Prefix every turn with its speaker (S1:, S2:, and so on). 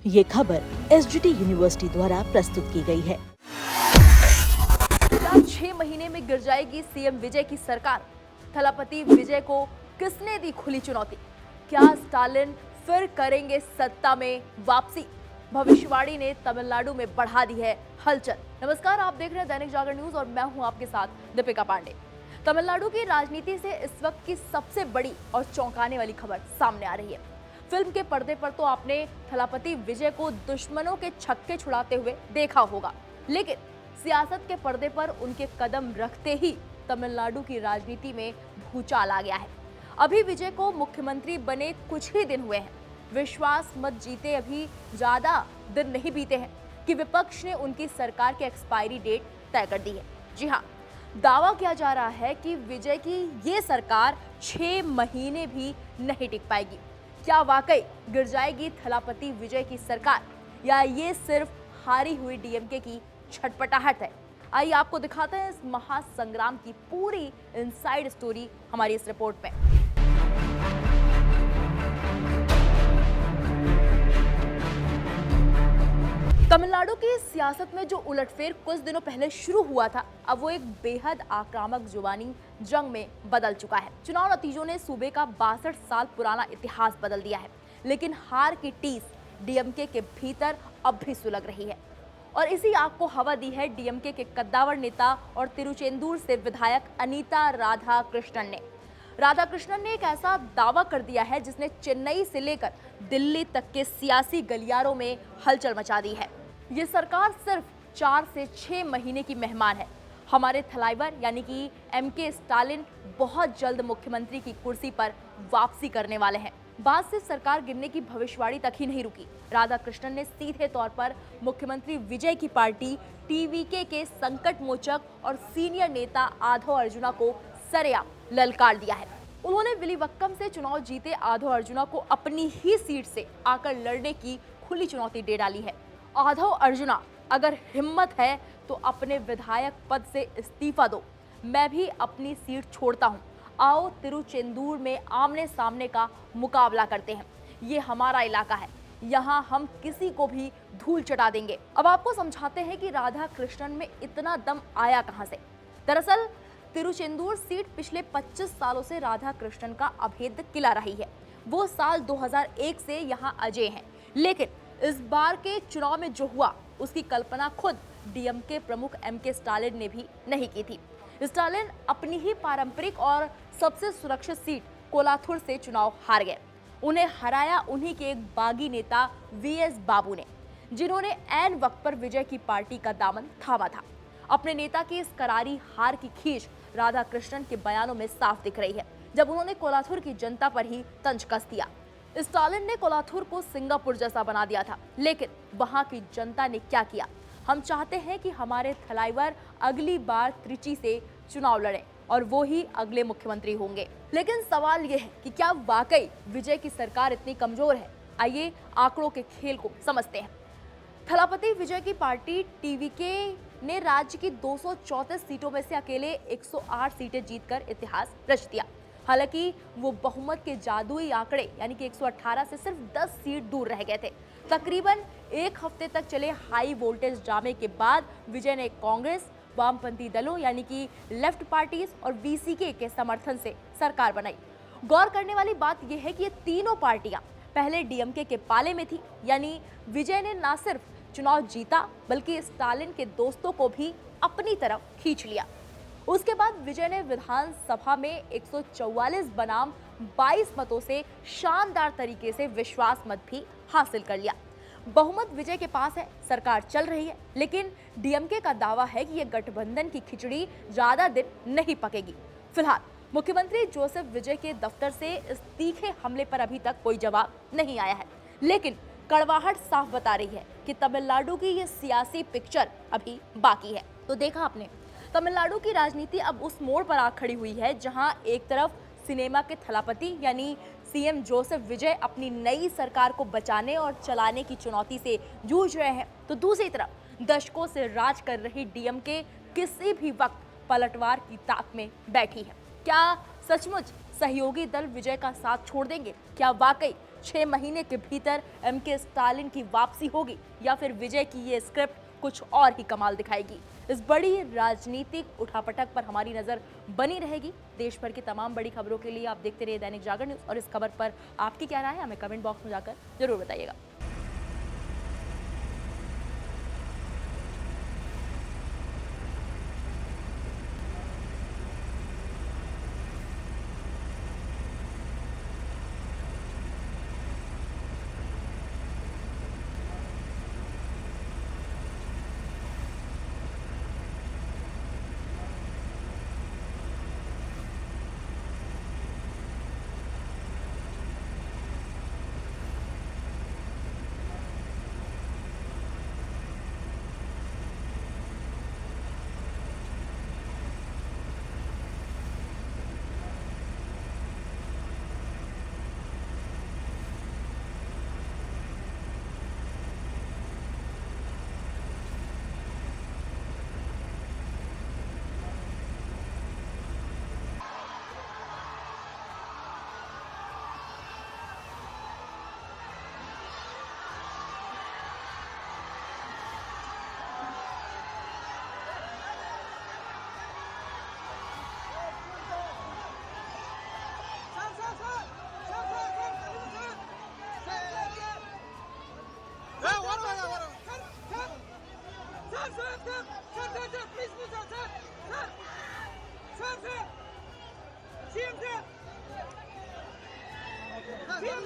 S1: ये खबर SGT university द्वारा प्रस्तुत की गई है।
S2: 6 महीने में गिर जाएगी सीएम विजय की सरकार। थलापति विजय को किसने दी खुली चुनौती? क्या स्टालिन फिर करेंगे सत्ता में वापसी? भविष्यवाणी ने तमिलनाडु में बढ़ा दी है हलचल। नमस्कार, आप देख रहे हैं दैनिक जागरण न्यूज और मैं हूं आपके साथ दीपिका पांडे। तमिलनाडु की राजनीति से इस वक्त की सबसे बड़ी और चौंकाने वाली खबर सामने आ रही है। फिल्म के पर्दे पर तो आपने थलापति विजय को दुश्मनों के छक्के छुड़ाते हुए देखा होगा, लेकिन सियासत के पर्दे पर उनके कदम रखते ही तमिलनाडु की राजनीति में भूचाल आ गया है। अभी विजय को मुख्यमंत्री बने कुछ ही दिन हुए हैं। विश्वास मत जीते अभी ज्यादा दिन नहीं बीते हैं कि विपक्ष ने उनकी सरकार की एक्सपायरी डेट तय कर दी है। जी हाँ, दावा किया जा रहा है कि विजय की ये सरकार 6 महीने भी नहीं टिक पाएगी। क्या वाकई गिर जाएगी थलापति विजय की सरकार, या ये सिर्फ हारी हुई डीएमके की छटपटाहट है? आइए आपको दिखाते हैं इस महासंग्राम की पूरी इनसाइड स्टोरी हमारी इस रिपोर्ट में। तमिलनाडु की सियासत में जो उलटफेर कुछ दिनों पहले शुरू हुआ था, अब वो एक बेहद आक्रामक जुबानी जंग में बदल चुका है। चुनाव नतीजों ने सूबे का 62 साल पुराना इतिहास बदल दिया है, लेकिन हार की टीस डीएमके के भीतर अब भी सुलग रही है। और इसी आग को हवा दी है डीएमके के कद्दावर नेता और तिरुचेंदूर से विधायक अनीता राधाकृष्णन ने। राधाकृष्णन ने एक ऐसा दावा कर दिया है जिसने चेन्नई से लेकर दिल्ली तक के सियासी गलियारों में हलचल मचा दी है। ये सरकार सिर्फ 4 से 6 महीने की मेहमान है। हमारे थलाइवर यानी कि एमके स्टालिन बहुत जल्द मुख्यमंत्री की कुर्सी पर वापसी करने वाले हैं। बात से सरकार गिरने की भविष्यवाणी तक ही नहीं रुकी। राधाकृष्णन ने सीधे तौर पर मुख्यमंत्री विजय की पार्टी टीवीके के संकट मोचक और सीनियर नेता आधो अर्जुना को सरेआम ललकार दिया है। उन्होंने विलिवक्कम से चुनाव जीते आधो अर्जुना को अपनी ही सीट से आकर लड़ने की खुली चुनौती दे डाली है। आधो अर्जुना, अगर हिम्मत है तो अपने विधायक पद से इस्तीफा दो, मैं भी अपनी सीट छोड़ता हूं। आओ तिरुचेंदूर में आमने सामने का मुकाबला करते हैं। ये हमारा इलाका है, यहाँ हम किसी को भी धूल चटा देंगे। अब आपको समझाते हैं कि राधाकृष्णन में इतना दम आया कहां से। दरअसल तिरुचेंदूर सीट पिछले 25 सालों से राधाकृष्णन का अभेद्य किला रही है। वो साल 2001 से यहाँ अजय हैं, लेकिन इस बार के चुनाव में जो हुआ उसकी कल्पना खुद डीएमके प्रमुख एमके स्टालिन ने भी नहीं की थी। स्टालिन अपनी ही पारंपरिक और सबसे सुरक्षित सीट कोलाथुर से चुनाव हार गए। उन्हें हराया उन्हीं के एक बागी नेता वीएस बाबू ने, जिन्होंने ऐन वक्त पर विजय की पार्टी का दामन थामा था। अपने नेता की इस करारी हार की खींच राधाकृष्णन के बयानों में साफ दिख रही है, जब उन्होंने कोलाथुर की जनता पर ही तंज कस दिया। स्टालिन ने कोलाथुर को सिंगापुर जैसा बना दिया था, लेकिन वहां की जनता ने क्या किया? हम चाहते हैं कि हमारे थलाइवर अगली बार त्रिची से चुनाव लड़ें और वो ही अगले मुख्यमंत्री होंगे। लेकिन सवाल ये है कि क्या वाकई विजय की सरकार इतनी कमजोर है? आइए आंकड़ों के खेल को समझते हैं। थलापति विजय की पार्टी टीवीके ने राज्य की 234 सीटों में से अकेले 108 सीटें जीतकर इतिहास रच दिया। हालांकि वो बहुमत के जादुई आंकड़े यानी कि 118 से सिर्फ 10 सीट दूर रह गए थे। तकरीबन एक हफ्ते तक चले हाई वोल्टेज ड्रामे के बाद विजय ने कांग्रेस, वामपंथी दलों यानी कि लेफ्ट पार्टीज और वीसीके के समर्थन से सरकार बनाई। गौर करने वाली बात यह है कि ये तीनों पार्टियां पहले डीएमके के पाले में थी, यानी विजय ने न सिर्फ चुनाव जीता बल्कि स्टालिन के दोस्तों को भी अपनी तरफ खींच लिया। उसके बाद विजय ने विधानसभा में 144 बनाम 22 मतों से शानदार तरीके से विश्वास मत भी हासिल कर लिया। बहुमत विजय के पास है, सरकार चल रही है, लेकिन डीएमके का दावा है कि यह गठबंधन की खिचड़ी ज्यादा दिन नहीं पकेगी। फिलहाल मुख्यमंत्री जोसेफ विजय के दफ्तर से इस तीखे हमले पर अभी तक कोई जवाब नहीं आया है, लेकिन कड़वाहट साफ बता रही है कि तमिलनाडु की ये सियासी पिक्चर अभी बाकी है। तो देखा आपने, तमिलनाडु की राजनीति अब उस मोड़ पर आ खड़ी हुई है जहां एक तरफ सिनेमा के थलापति यानी सीएम जोसेफ विजय अपनी नई सरकार को बचाने और चलाने की चुनौती से जूझ रहे हैं, तो दूसरी तरफ दशकों से राज कर रही डीएमके किसी भी वक्त पलटवार की ताक में बैठी है। क्या सचमुच सहयोगी दल विजय का साथ छोड़ देंगे? क्या वाकई 6 महीने के भीतर एमके स्टालिन की वापसी होगी या फिर विजय की ये स्क्रिप्ट कुछ और ही कमाल दिखाएगी? इस बड़ी राजनीतिक उठापटक पर हमारी नजर बनी रहेगी। देश भर की तमाम बड़ी खबरों के लिए आप देखते रहिए दैनिक जागरण न्यूज और इस खबर पर आपकी क्या राय है हमें कमेंट बॉक्स में जाकर जरूर बताइएगा।
S3: CM